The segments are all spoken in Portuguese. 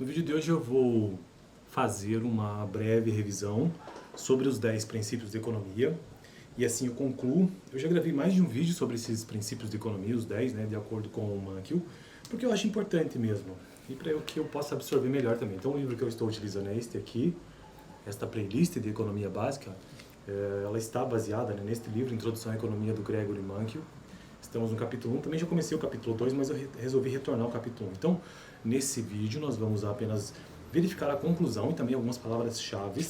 No vídeo de hoje eu vou fazer uma breve revisão sobre os 10 princípios de economia e assim eu concluo. Eu já gravei mais de um vídeo sobre esses princípios de economia, os 10, né, de acordo com o Mankiw, porque eu acho importante mesmo e para que eu possa absorver melhor também. Então o livro que eu estou utilizando é este aqui, esta playlist de economia básica. Ela está baseada, né, neste livro, Introdução à Economia, do Gregory Mankiw. Estamos no capítulo 1, também já comecei o capítulo 2, mas eu resolvi retornar ao capítulo 1. Então, nesse vídeo, nós vamos apenas verificar a conclusão e também algumas palavras-chave,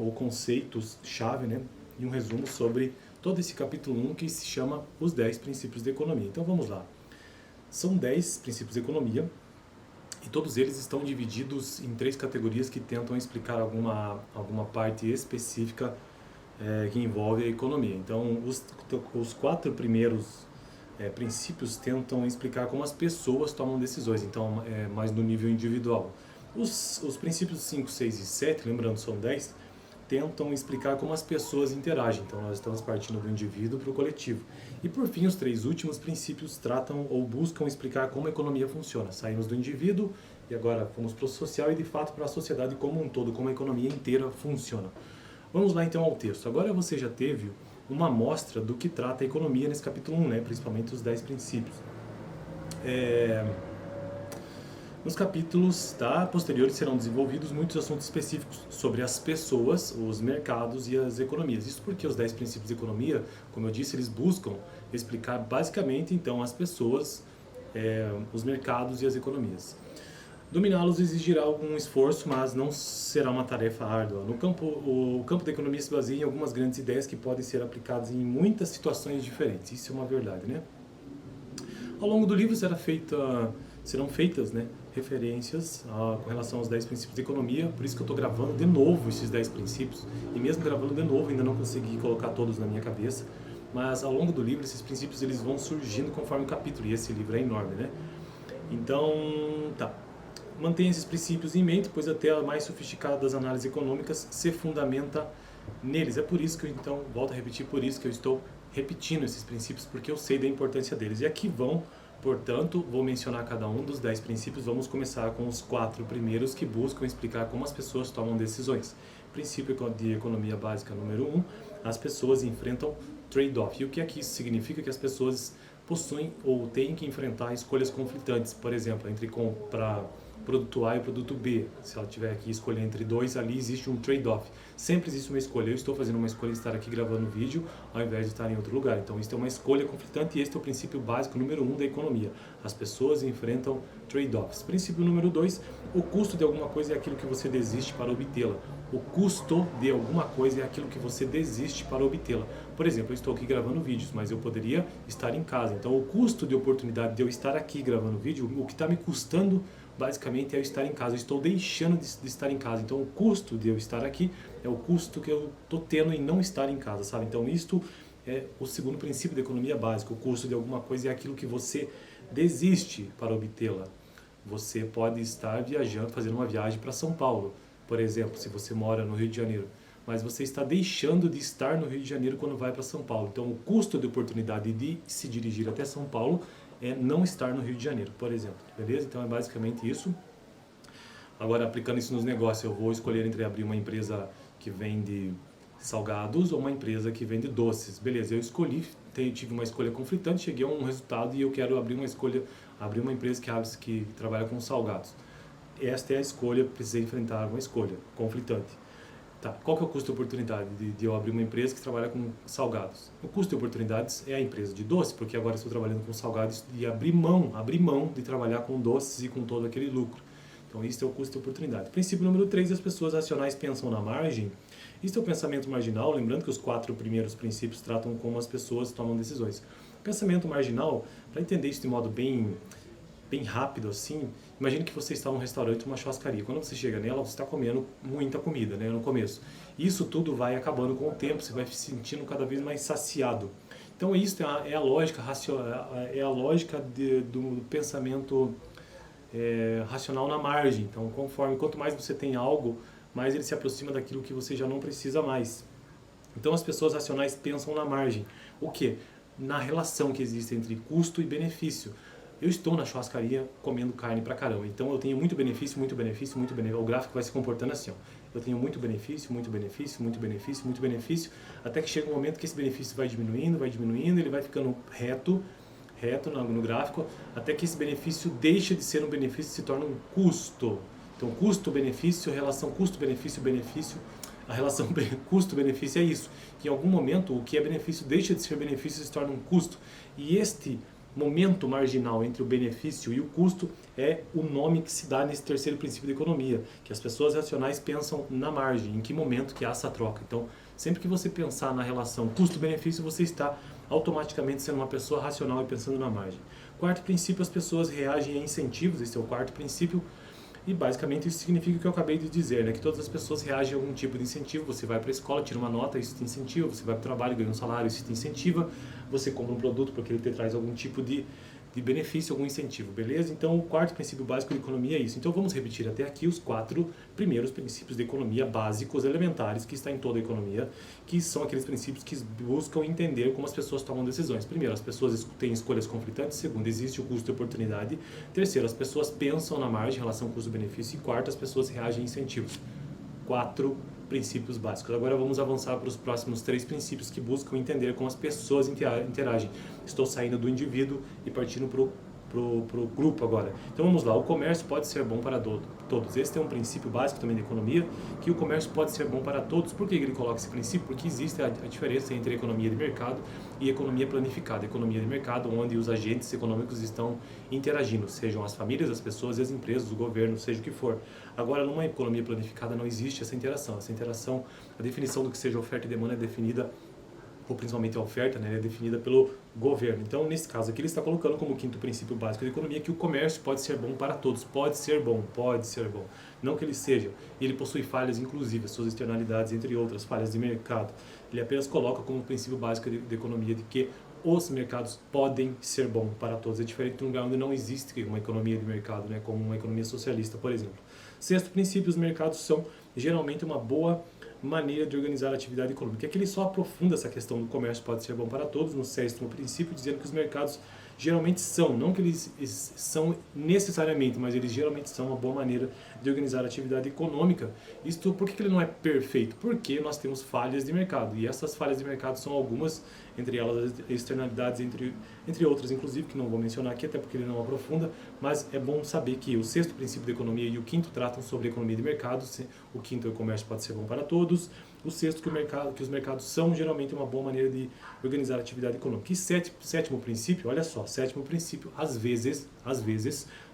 ou conceitos-chave, né, e um resumo sobre todo esse capítulo 1 que se chama Os 10 Princípios de Economia. Então, vamos lá. São 10 princípios de economia e todos eles estão divididos em 3 categorias que tentam explicar alguma parte específica que envolve a economia. Então, os 4 primeiros princípios tentam explicar como as pessoas tomam decisões, então mais no nível individual. Os princípios 5, 6 e 7, lembrando, são 10, tentam explicar como as pessoas interagem, então nós estamos partindo do indivíduo para o coletivo. E por fim, os 3 últimos princípios tratam ou buscam explicar como a economia funciona. Saímos do indivíduo e agora fomos para o social e de fato para a sociedade como um todo, como a economia inteira funciona. Vamos lá então ao texto. Agora você já teve uma amostra do que trata a economia nesse capítulo 1, né? Principalmente os 10 princípios. Nos capítulos posteriores serão desenvolvidos muitos assuntos específicos sobre as pessoas, os mercados e as economias. Isso porque os 10 princípios de economia, como eu disse, eles buscam explicar basicamente então as pessoas, os mercados e as economias. Dominá-los exigirá algum esforço, mas não será uma tarefa árdua. O campo da economia se baseia em algumas grandes ideias que podem ser aplicadas em muitas situações diferentes. Isso é uma verdade, né? Ao longo do livro serão feitas, né, referências com relação aos 10 princípios de economia, por isso que eu estou gravando de novo esses 10 princípios, e mesmo gravando de novo ainda não consegui colocar todos na minha cabeça, mas ao longo do livro esses princípios eles vão surgindo conforme o capítulo, e esse livro é enorme, né? Então, tá. Mantenha esses princípios em mente, pois até a mais sofisticada das análises econômicas se fundamenta neles. É por isso que eu, então, volto a repetir, por isso que eu estou repetindo esses princípios, porque eu sei da importância deles. E aqui portanto, vou mencionar cada um dos 10 princípios. Vamos começar com os 4 primeiros que buscam explicar como as pessoas tomam decisões. Princípio de economia básica número 1, as pessoas enfrentam trade-off. E o que aqui isso significa? Que as pessoas possuem ou têm que enfrentar escolhas conflitantes, por exemplo, entre comprar produto A e produto B. Se ela tiver que escolher entre dois, ali existe um trade-off. Sempre existe uma escolha. Eu estou fazendo uma escolha de estar aqui gravando vídeo ao invés de estar em outro lugar. Então, isso é uma escolha conflitante e este é o princípio básico número 1 da economia. As pessoas enfrentam trade-offs. Princípio número 2, o custo de alguma coisa é aquilo que você desiste para obtê-la. O custo de alguma coisa é aquilo que você desiste para obtê-la. Por exemplo, eu estou aqui gravando vídeos, mas eu poderia estar em casa. Então, o custo de oportunidade de eu estar aqui gravando vídeo, o que está me custando basicamente é eu estar em casa. Eu estou deixando de estar em casa. Então, o custo de eu estar aqui é o custo que eu estou tendo em não estar em casa, sabe? Então, isto é o segundo princípio da economia básica. O custo de alguma coisa é aquilo que você desiste para obtê-la. Você pode estar viajando, fazendo uma viagem para São Paulo, por exemplo, se você mora no Rio de Janeiro, mas você está deixando de estar no Rio de Janeiro quando vai para São Paulo. Então, o custo de oportunidade de se dirigir até São Paulo é não estar no Rio de Janeiro, por exemplo, beleza? Então, é basicamente isso. Agora, aplicando isso nos negócios, eu vou escolher entre abrir uma empresa que vende salgados ou uma empresa que vende doces. Beleza, eu escolhi, tive uma escolha conflitante, cheguei a um resultado e eu quero abrir uma empresa que trabalha com salgados. Esta é a escolha, precisei enfrentar uma escolha conflitante. Tá, qual que é o custo de oportunidade de eu abrir uma empresa que trabalha com salgados? O custo de oportunidades é a empresa de doce, porque agora estou trabalhando com salgados e abrir mão de trabalhar com doces e com todo aquele lucro. Então, isso é o custo de oportunidade. Princípio número 3, as pessoas racionais pensam na margem. Isso é o pensamento marginal, lembrando que os 4 primeiros princípios tratam como as pessoas tomam decisões. O pensamento marginal, para entender isso de modo bem rápido assim, imagine que você está num restaurante, uma churrascaria. Quando você chega nela, você está comendo muita comida, né, no começo. Isso tudo vai acabando com o tempo, você vai se sentindo cada vez mais saciado. Então isso é a lógica racional, do pensamento racional na margem. Então, quanto mais você tem algo, mais ele se aproxima daquilo que você já não precisa mais. Então, as pessoas racionais pensam na margem. O quê? Na relação que existe entre custo e benefício. eu estou na churrascaria comendo carne pra caramba. Então eu tenho muito benefício, muito benefício, muito benefício. O gráfico vai se comportando assim, ó. Eu tenho muito benefício, muito benefício, muito benefício, muito benefício, até que chega um momento que esse benefício vai diminuindo, ele vai ficando reto no gráfico, até que esse benefício deixa de ser um benefício e se torna um custo. Então custo-benefício, relação custo-benefício, a relação custo-benefício é isso, que em algum momento o que é benefício deixa de ser benefício e se torna um custo. E este momento marginal entre o benefício e o custo é o nome que se dá nesse terceiro princípio da economia, que as pessoas racionais pensam na margem, em que momento que há essa troca. Então, sempre que você pensar na relação custo-benefício, você está automaticamente sendo uma pessoa racional e pensando na margem. Quarto princípio, as pessoas reagem a incentivos, esse é o quarto princípio, e basicamente isso significa o que eu acabei de dizer, né? Que todas as pessoas reagem a algum tipo de incentivo. Você vai para a escola, tira uma nota, isso te incentiva. Você vai para o trabalho, ganha um salário, isso te incentiva. Você compra um produto porque ele te traz algum tipo de benefício, algum incentivo, beleza? Então o quarto princípio básico de economia é isso. Então vamos repetir até aqui os 4 primeiros princípios de economia básicos, elementares, que está em toda a economia, que são aqueles princípios que buscam entender como as pessoas tomam decisões. Primeiro, as pessoas têm escolhas conflitantes. Segundo, existe o custo de oportunidade. Terceiro, as pessoas pensam na margem, relação custo-benefício. E quarto, as pessoas reagem a incentivos. 4 princípios básicos. Agora vamos avançar para os próximos 3 princípios que buscam entender como as pessoas interagem. Estou saindo do indivíduo e partindo para o grupo agora. Então vamos lá, o comércio pode ser bom para todos. Esse é um princípio básico também da economia, que o comércio pode ser bom para todos. Por que ele coloca esse princípio? Porque existe a diferença entre economia de mercado e economia planificada. Economia de mercado, onde os agentes econômicos estão interagindo, sejam as famílias, as pessoas e as empresas, o governo, seja o que for. Agora, numa economia planificada não existe essa interação. Essa interação, a definição do que seja oferta e demanda é definida, ou principalmente a oferta, né, é definida pelo governo. Então, nesse caso aqui, ele está colocando como quinto princípio básico da economia que o comércio pode ser bom para todos. Pode ser bom. Não que ele seja. Ele possui falhas, inclusive, suas externalidades, entre outras, falhas de mercado. Ele apenas coloca como princípio básico da economia de que os mercados podem ser bons para todos. É diferente de um lugar onde não existe uma economia de mercado, né, como uma economia socialista, por exemplo. Sexto princípio, os mercados são geralmente uma boa maneira de organizar a atividade econômica. Aqui ele só aprofunda essa questão do comércio pode ser bom para todos, no sexto princípio, dizendo que os mercados geralmente são, não que eles são necessariamente, mas eles geralmente são uma boa maneira de organizar a atividade econômica. Isto, por que ele não é perfeito? Porque nós temos falhas de mercado, e essas falhas de mercado são algumas, entre elas as externalidades, entre outras, inclusive, que não vou mencionar aqui, até porque ele não aprofunda, mas é bom saber que o sexto princípio da economia e o quinto tratam sobre a economia de mercado. O quinto é o comércio pode ser bom para todos. O sexto, que os mercados são geralmente uma boa maneira de organizar a atividade econômica. E sétimo princípio, olha só, sétimo princípio, às vezes,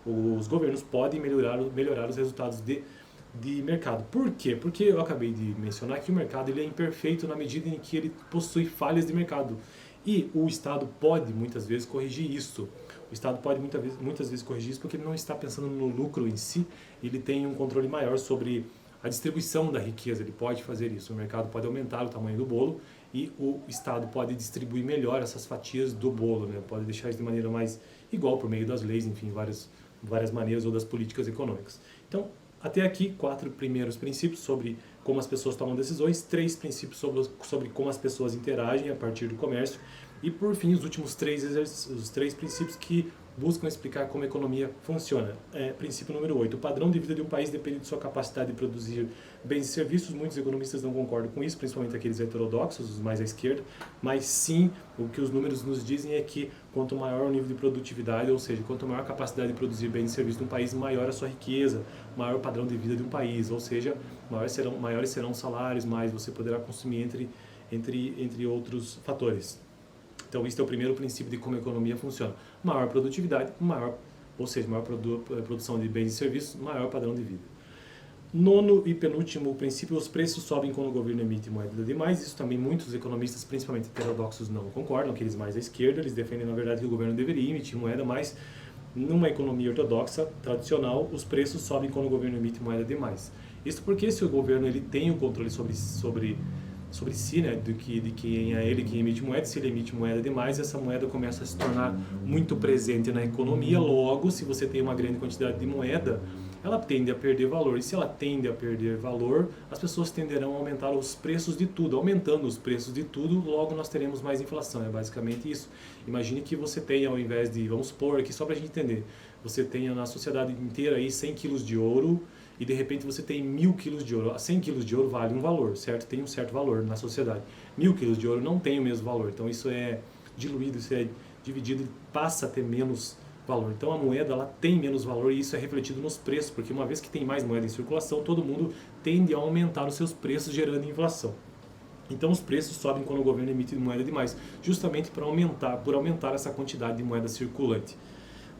os governos podem melhorar os resultados de mercado. Por quê? Porque eu acabei de mencionar que o mercado ele é imperfeito na medida em que ele possui falhas de mercado. E o Estado pode, muitas vezes, corrigir isso. O Estado pode, muitas vezes, corrigir isso porque ele não está pensando no lucro em si, ele tem um controle maior sobre a distribuição da riqueza, ele pode fazer isso. O mercado pode aumentar o tamanho do bolo e o Estado pode distribuir melhor essas fatias do bolo, né? Pode deixar isso de maneira mais igual por meio das leis, enfim, várias maneiras, ou das políticas econômicas. Então, até aqui, 4 primeiros princípios sobre como as pessoas tomam decisões, 3 princípios sobre como as pessoas interagem a partir do comércio e, por fim, os últimos 3 princípios que buscam explicar como a economia funciona. Princípio número 8. O padrão de vida de um país depende de sua capacidade de produzir bens e serviços. Muitos economistas não concordam com isso, principalmente aqueles heterodoxos, os mais à esquerda, mas sim, o que os números nos dizem é que quanto maior o nível de produtividade, ou seja, quanto maior a capacidade de produzir bens e serviços de um país, maior a sua riqueza, maior o padrão de vida de um país, ou seja, maiores serão os salários, mais você poderá consumir entre outros fatores. Então, este é o primeiro princípio de como a economia funciona. Maior produtividade, maior produção de bens e serviços, maior padrão de vida. Nono e penúltimo princípio, os preços sobem quando o governo emite moeda demais. Isso também muitos economistas, principalmente heterodoxos, não concordam, aqueles mais à esquerda, eles defendem, na verdade, que o governo deveria emitir moeda, mas numa economia ortodoxa, tradicional, os preços sobem quando o governo emite moeda demais. Isso porque se o governo ele tem o controle sobre sobre si, né, de quem é ele que emite moeda. Se ele emite moeda demais, essa moeda começa a se tornar muito presente na economia. Logo, se você tem uma grande quantidade de moeda, ela tende a perder valor. E se ela tende a perder valor, as pessoas tenderão a aumentar os preços de tudo. Aumentando os preços de tudo, logo nós teremos mais inflação. É basicamente isso. Imagine que você tenha, ao invés de, vamos supor aqui só para a gente entender, você tenha na sociedade inteira aí 100 quilos de ouro, e de repente você tem 1.000 quilos de ouro. 100 quilos de ouro vale um valor, certo? Tem um certo valor na sociedade. 1.000 quilos de ouro não tem o mesmo valor. Então isso é diluído, isso é dividido e passa a ter menos valor. Então a moeda ela tem menos valor e isso é refletido nos preços, porque uma vez que tem mais moeda em circulação, todo mundo tende a aumentar os seus preços, gerando inflação. Então os preços sobem quando o governo emite moeda demais, justamente por aumentar essa quantidade de moeda circulante.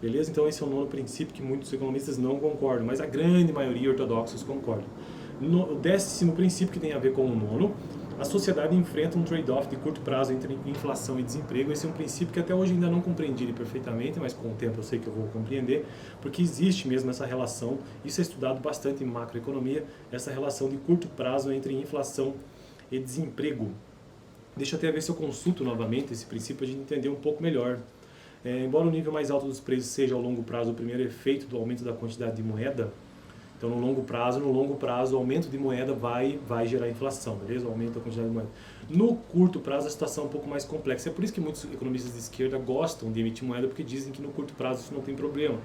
Beleza? Então esse é o nono princípio que muitos economistas não concordam, mas a grande maioria ortodoxos concordam. O 10º princípio, que tem a ver com o nono: a sociedade enfrenta um trade-off de curto prazo entre inflação e desemprego. Esse é um princípio que até hoje ainda não compreendi ele perfeitamente, mas com o tempo eu sei que eu vou compreender, porque existe mesmo essa relação. Isso é estudado bastante em macroeconomia, essa relação de curto prazo entre inflação e desemprego. Deixa eu até ver se eu consulto novamente esse princípio para a gente entender um pouco melhor. Embora o nível mais alto dos preços seja ao longo prazo o primeiro efeito do aumento da quantidade de moeda, então no longo prazo, o aumento de moeda vai gerar inflação, beleza? O aumento da quantidade de moeda. No curto prazo a situação é um pouco mais complexa. É por isso que muitos economistas de esquerda gostam de emitir moeda, porque dizem que no curto prazo isso não tem problema.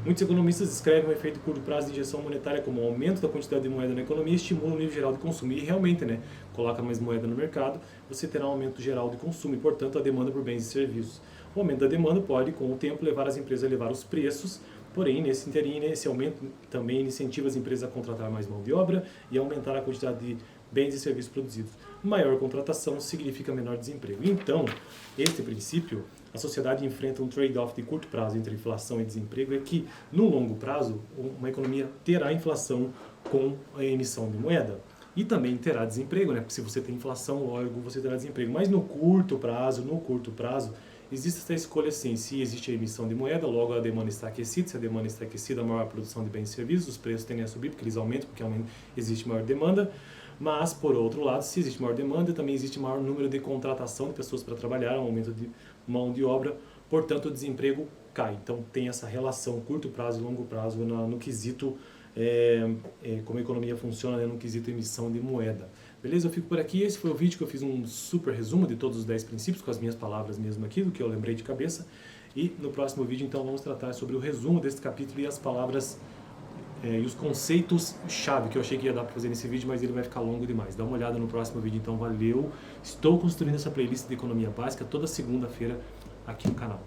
Muitos economistas descrevem o efeito curto prazo de injeção monetária como o aumento da quantidade de moeda na economia e estimula o nível geral de consumo. E realmente, né, coloca mais moeda no mercado, você terá um aumento geral de consumo e, portanto, a demanda por bens e serviços. O aumento da demanda pode, com o tempo, levar as empresas a elevar os preços, porém, nesse interim, esse aumento também incentiva as empresas a contratar mais mão de obra e aumentar a quantidade de bens e serviços produzidos. Maior contratação significa menor desemprego. Então, este princípio, a sociedade enfrenta um trade-off de curto prazo entre inflação e desemprego, é que, no longo prazo, uma economia terá inflação com a emissão de moeda. E também terá desemprego, né? Porque se você tem inflação, logo você terá desemprego. Mas no curto prazo, existe essa escolha assim: se existe a emissão de moeda, logo a demanda está aquecida. Se a demanda está aquecida, a maior produção de bens e serviços, os preços tendem a subir porque eles aumentam, porque existe maior demanda. Mas, por outro lado, se existe maior demanda, também existe maior número de contratação de pessoas para trabalhar, um aumento de mão de obra, portanto o desemprego cai. Então tem essa relação curto prazo e longo prazo no quesito como a economia funciona, né, no quesito emissão de moeda. Beleza? Eu fico por aqui. Esse foi o vídeo que eu fiz um super resumo de todos os 10 princípios, com as minhas palavras mesmo aqui, do que eu lembrei de cabeça. E no próximo vídeo, então, vamos tratar sobre o resumo desse capítulo e as palavras e os conceitos-chave, que eu achei que ia dar para fazer nesse vídeo, mas ele vai ficar longo demais. Dá uma olhada no próximo vídeo, então, valeu. Estou construindo essa playlist de economia básica toda segunda-feira aqui no canal.